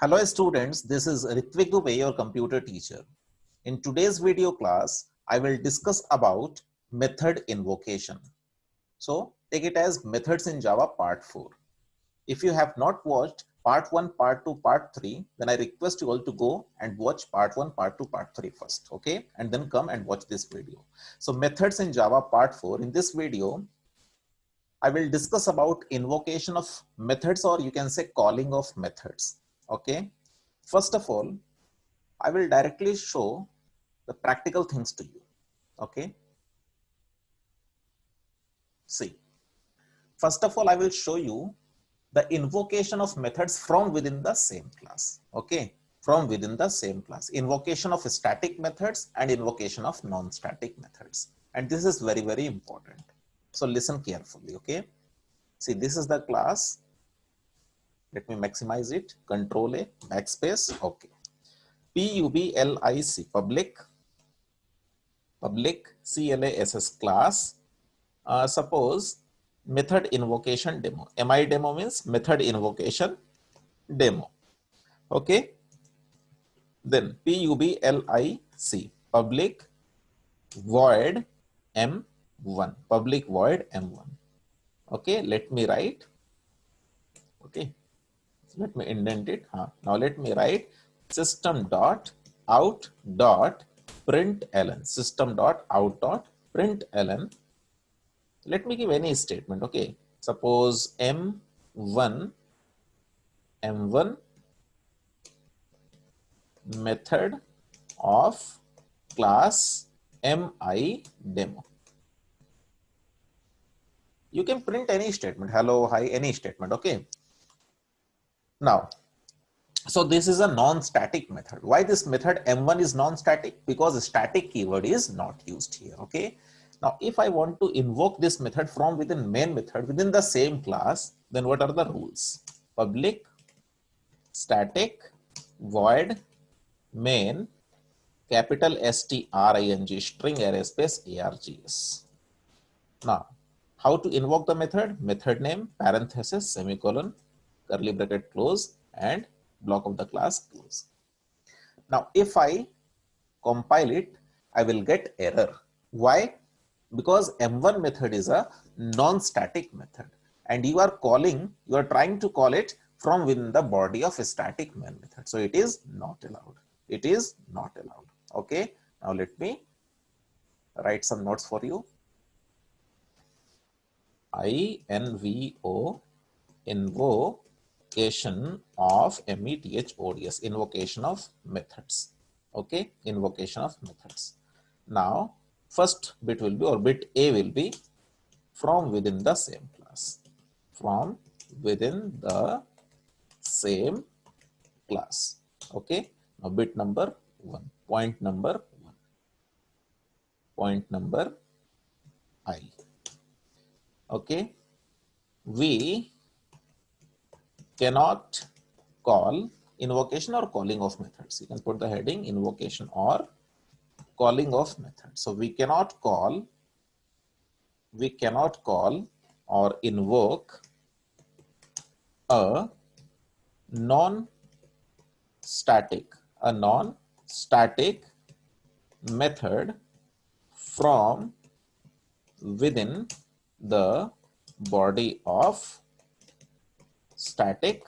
Hello students, this is Ritvik Dubey, your computer teacher. In today's video class, I will discuss about method invocation. So take it as methods in Java part 4. If you have not watched part 1, part 2, part 3, then I request you all to go and watch part 1, part 2, part 3 first, okay? And then come and watch this video. So methods in Java part 4, in this video, I will discuss about invocation of methods, or you can say calling of methods, okay? First of all, I will directly show the practical things to you. Okay. See, first of all, I will show you the invocation of methods from within the same class. Okay. From within the same class. Invocation of static methods and invocation of non-static methods. And this is very, very important. So listen carefully. Okay. See, this is the class. Let me maximize it. Control A, backspace. Okay. Public, public CLASS class. Suppose method invocation demo. MI demo means method invocation demo. Okay. Then public public void M1. Public void M1. Okay. Let me write. Okay. Let me indent it. Now let me write system dot out dot println. System dot out dot println. Let me give any statement. Okay. Suppose M1 method of class MI demo. You can print any statement. Hello, hi, any statement. Okay. Now, so this is a non-static method. Why this method M1 is non-static? Because static keyword is not used here. Okay. Now, if I want to invoke this method from within main method within the same class, then what are the rules? Public static void main capital string string array space args. Now, how to invoke the method? Method name parenthesis semicolon curly bracket close and block of the class close. Now, if I compile it, I will get error. Why? Because M1 method is a non-static method and you are trying to call it from within the body of a static main method. So it is not allowed. It is not allowed. Okay. Now let me write some notes for you. INVO invocation of methods, invocation of methods. Okay, invocation of methods. Now, first bit will be, or bit A will be from within the same class. From within the same class. Okay, now bit number 1, point number 1, point number I. Okay, we cannot call invocation or calling of methods. You can put the heading invocation or calling of methods. So we cannot call or invoke a non-static method from within the body of static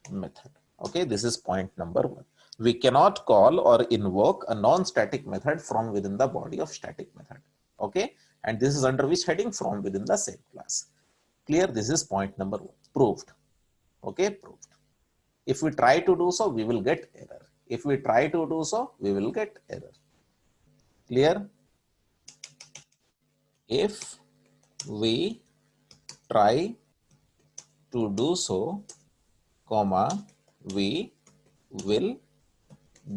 method. Okay, this is point number 1. We cannot call or invoke a non-static method from within the body of static method. Okay, and this is under which heading? From within the same class. Clear? This is point number 1. Proved. Okay, proved. If we try to do so, we will get error. If we try to do so, we will get error. Clear? If we try to do so, comma, we will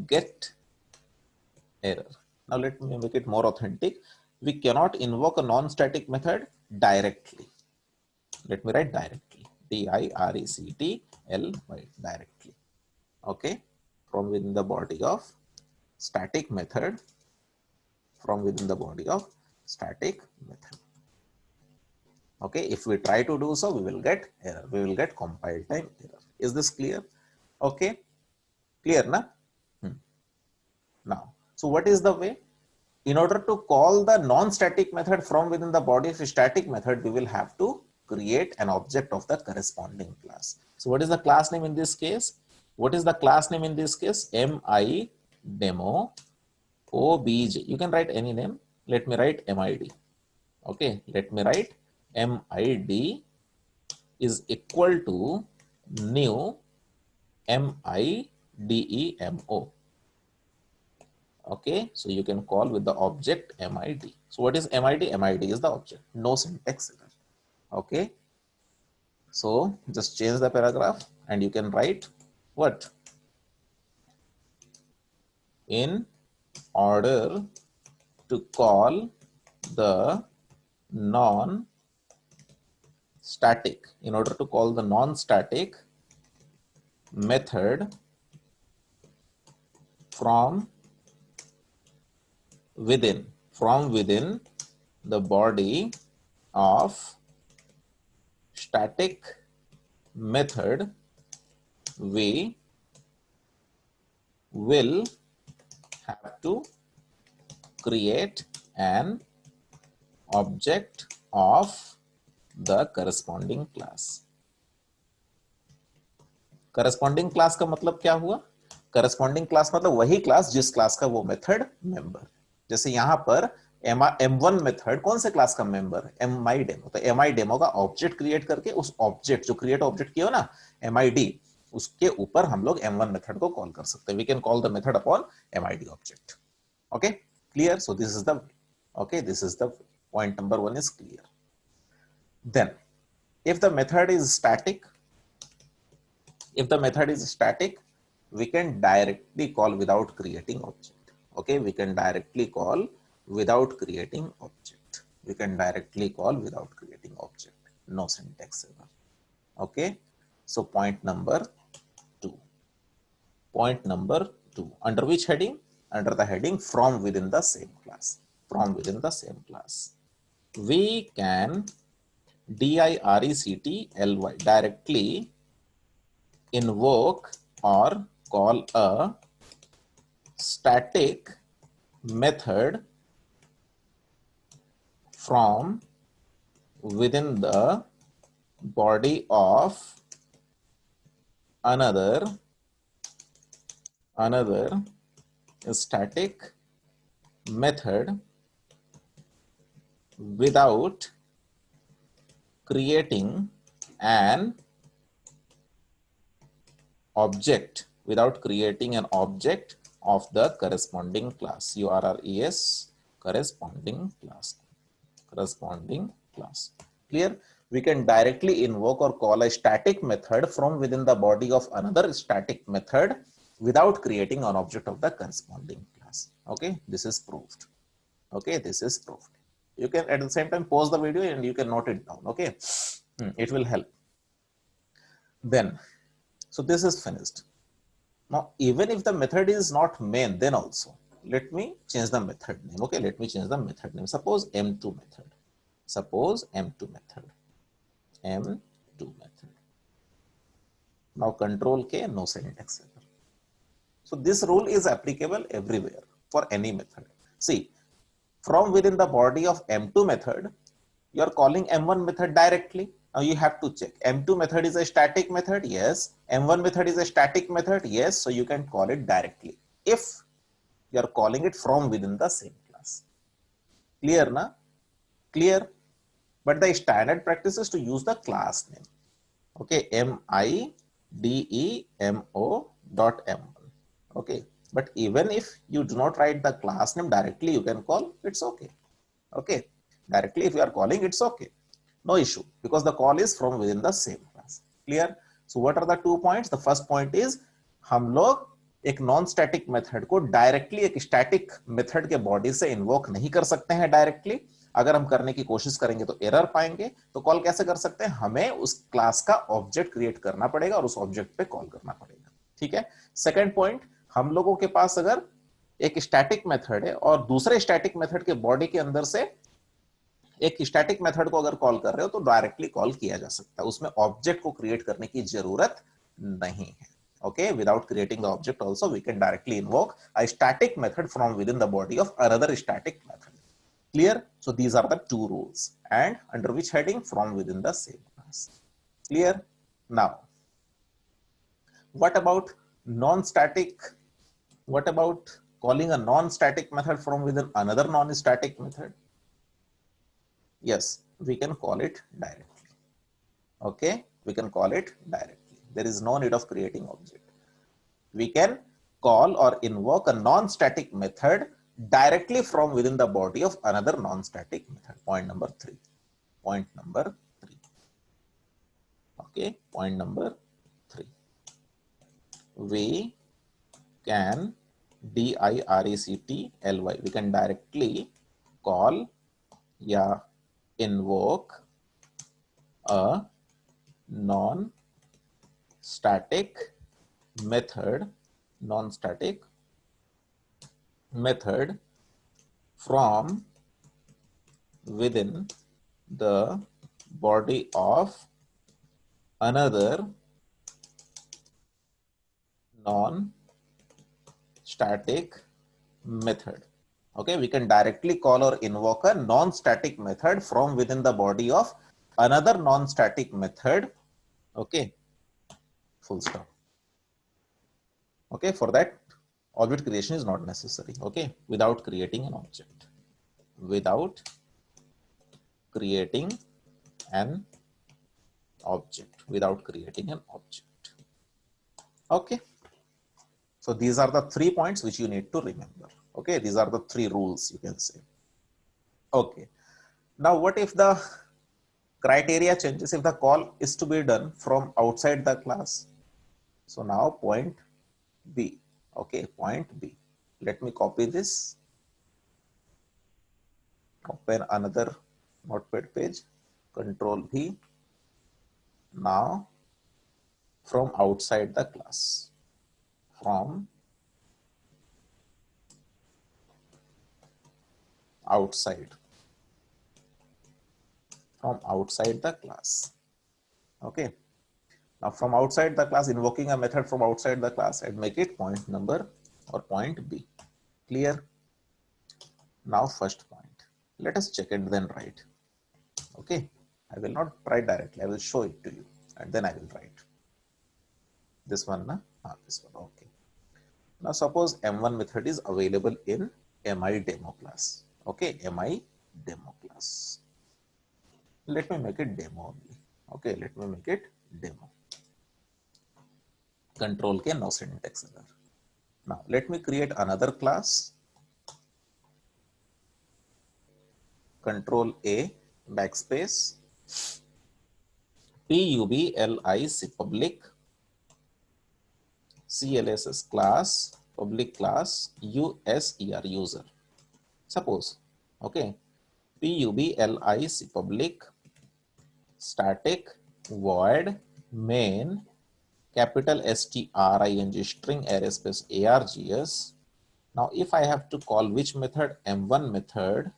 get error. Now let me make it more authentic. We cannot invoke a non-static method directly. Let me write directly. directly, directly. Okay, from within the body of static method. From within the body of static method. Okay, if we try to do so, we will get error. We will get compile time error. Is this clear? Okay, clear na? Now, so what is the way? In order to call the non-static method from within the body of a static method, we will have to create an object of the corresponding class. So what is the class name in this case? What is the class name in this case? MI demo obj. You can write any name. Let me write MID. Okay, let me write MID is equal to new MIDEMO. Okay, so you can call with the object MID. So what is MID? MID is the object. No syntax error. Okay, so just change the paragraph and you can write what? In order to call the non-static, in order to call the non-static method from within the body of static method, we will have to create an object of the corresponding class. corresponding class का मतलब क्या हुआ? corresponding class मतलब वही class जिस class का वो method member. जैसे यहां पर M1 मेथड कौन से क्लास का मेंबर है? MI demo. तो MI डेमो का ऑब्जेक्ट क्रिएट करके उस ऑब्जेक्ट जो क्रिएट ऑब्जेक्ट किया हो ना MID, उसके ऊपर हम लोग M1 मेथड को कॉल कर सकते हैं. We can call the method upon MID object. Okay, clear? So this is the okay, this is the point number 1 is clear. Then if the method is static, we can directly call without creating object. Okay, we can directly call without creating object. No syntax error. Okay, so point number 2. Under which heading? Under the heading from within the same class. We can directly invoke or call a static method from within the body of another static method without creating an object of the corresponding class. Corresponding class. Clear? We can directly invoke or call a static method from within the body of another static method without creating an object of the corresponding class. Okay, this is proved. You can at the same time pause the video and you can note it down. Okay, it will help. Then, so this is finished. Now, even if the method is not main, then also let me change the method name. Okay, let me change the method name. Suppose M2 method. Now control K, no syntax error. So this rule is applicable everywhere for any method. See, from within the body of M2 method, you are calling M1 method directly. Now you have to check. M2 method is a static method. Yes. M1 method is a static method. Yes. So you can call it directly if you are calling it from within the same class. Clear, na? Clear. But the standard practice is to use the class name. Okay. MIDEMO.M1. Okay. But even if you do not write the class name directly, you can call, it's okay. Okay. Directly if you are calling, it's okay. No issue, because the call is from within the same class. Clear? So what are the 2 points? The first point is हम लोग एक non static method को directly एक static method के body से invoke नहीं कर सकते हैं डायरेक्टली. अगर हम करने की कोशिश करेंगे तो एरर पाएंगे. तो कॉल कैसे कर सकते हैं? हमें उस क्लास का ऑब्जेक्ट क्रिएट करना पड़ेगा और उस ऑब्जेक्ट पे कॉल करना पड़ेगा. ठीक है. सेकंड पॉइंट, हम लोगों के पास अगर एक स्टैटिक मेथड है और दूसरे स्टैटिक मेथड के बॉडी के अंदर से एक स्टैटिक मेथड को अगर कॉल कर रहे हो तो डायरेक्टली कॉल किया जा सकता है. उसमें ऑब्जेक्ट को क्रिएट करने की जरूरत नहीं है. Okay, without creating the object also, we can directly invoke a static method from within the body of another static method. Clear? So these are the two rules, and under which heading? From within the same class. Clear? Now, what about non-static? What about calling a non-static method from within another non-static method? Yes, we can call it directly. Okay, we can call it directly. There is no need of creating object. We can call or invoke a non-static method directly from within the body of another non-static method. Point number 3. Point number 3. Okay, point number 3. We can directly, we can directly call, yeah, invoke a non-static method from within the body of another non-static method. Okay, we can directly call or invoke a non-static method from within the body of another non-static method. Okay, full stop. Okay, for that, object creation is not necessary. Okay, without creating an object. Without creating an object. Without creating an object. Okay. So these are the 3 points which you need to remember. Okay, these are the 3 rules, you can say. Okay. Now, what if the criteria changes, if the call is to be done from outside the class? So now point B. Okay, point B. Let me copy this. Open another notepad page. Control V. Now, from outside the class. From outside. From outside the class. Okay. Now, from outside the class, invoking a method from outside the class, and make it point number or point B. Clear? Now, first point. Let us check and then write. Okay. I will not write directly. I will show it to you, and then I will write. This one, na? This one. Okay. Now, suppose M1 method is available in MI demo class. Okay, MI demo class. Let me make it demo only. Okay, let me make it demo. Control K, no syntax error. Now, let me create another class. Control A, backspace, PUBLIC public, CLSS class, public class, USER user. Suppose, okay, PUBLIC public, static void main, capital STRING string array space ARGS. Now, if I have to call which method? M1 method.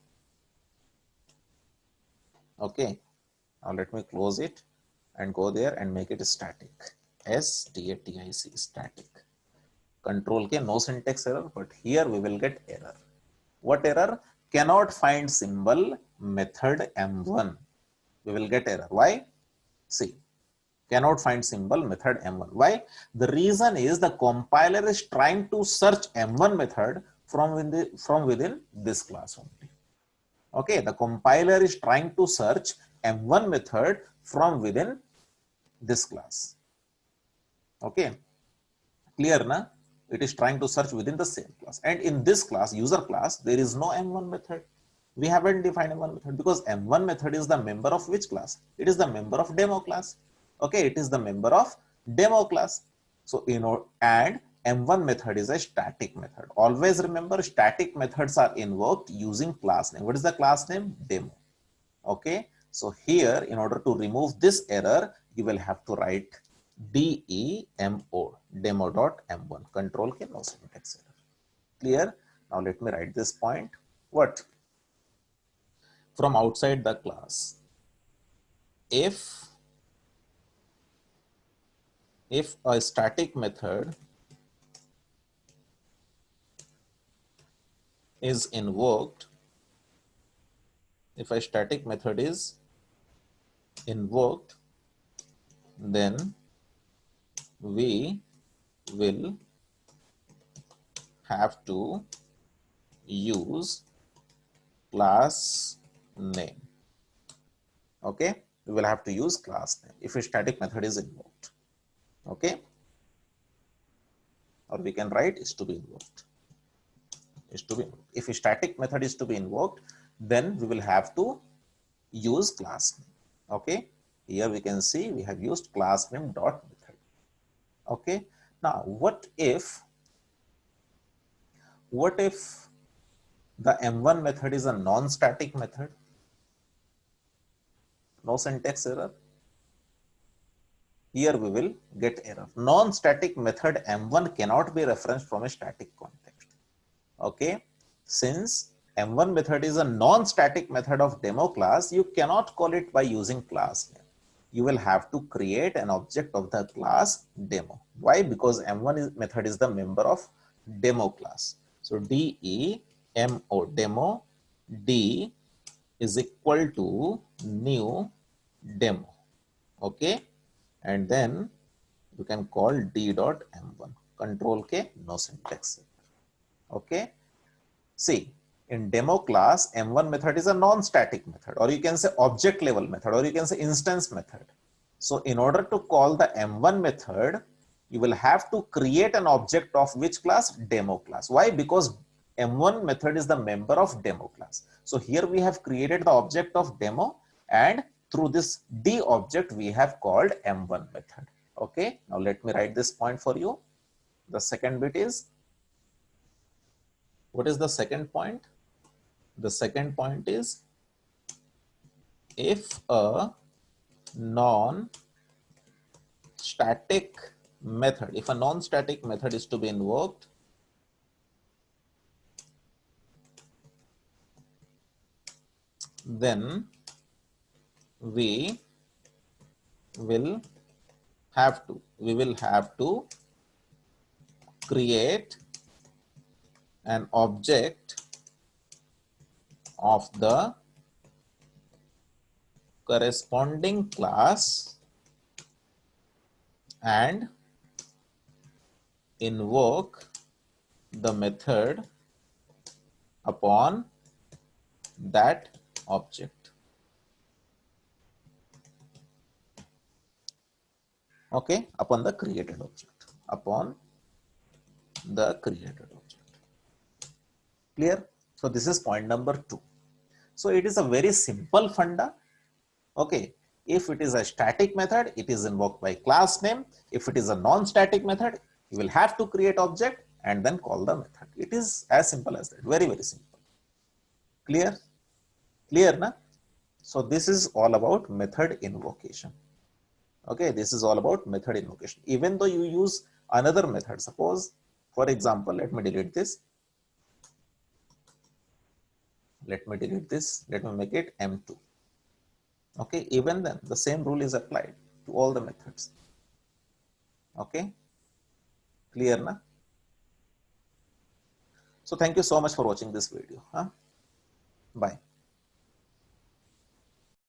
Okay, now let me close it and go there and make it static. STATIC, static. Control K, no syntax error, but here we will get error. What error? Cannot find symbol method M1. We will get error. Why? See, cannot find symbol method M1. Why? The reason is the compiler is trying to search M1 method from within this class only. Okay, the compiler is trying to search M1 method from within this class. Okay, clear na? It is trying to search within the same class, and in this class, user class, there is no M1 method. We haven't defined M1 method because M1 method is the member of which class? It is the member of demo class. Okay, it is the member of demo class. So, and M1 method is a static method. Always remember, static methods are invoked using class name. What is the class name? Demo. Okay, so here, in order to remove this error, you will have to write DEMO, demo.m1. Control K, no syntax error. Clear? Now let me write this point. What? From outside the class, if if a static method is invoked, if a static method is invoked, then we will have to use class name. Okay, we will have to use class name if a static method is invoked. Okay, or we can write is to be invoked. Is to be invoked. If a static method is to be invoked, then we will have to use class name. Okay, here we can see we have used class name dot method. Okay, now what if the M1 method is a non-static method? No syntax error. Here we will get error. Non-static method M1 cannot be referenced from a static context. Okay, since M1 method is a non-static method of demo class, you cannot call it by using class name. You will have to create an object of the class demo. Why? Because M1 method is the member of demo class. So demo, demo, d is equal to new demo. Okay, and then you can call d dot m1, control k, no syntax. Okay, see, in demo class, m1 method is a non-static method, or you can say object level method, or you can say instance method. So in order to call the m1 method, you will have to create an object of which class? Demo class. Why? Because m1 method is the member of demo class. So here we have created the object of demo, and through this d object we have called m1 method. Okay, now let me write this point for you. The second bit is, what is the second point? The second point is, if a non-static method is to be invoked, then we will have to create an object of the corresponding class and invoke the method upon that object. Okay, upon the created object. Upon the created object. Clear? So this is point number 2. So it is a very simple funda. Okay, if it is a static method, it is invoked by class name. If it is a non-static method, you will have to create object and then call the method. It is as simple as that. Very, very simple. Clear? Clear, na? So this is all about method invocation. Okay, this is all about method invocation. Even though you use another method, suppose, for example, let me delete this. Let me make it M2. Okay, even then the same rule is applied to all the methods. Okay, clear, na? So thank you so much for watching this video. Bye.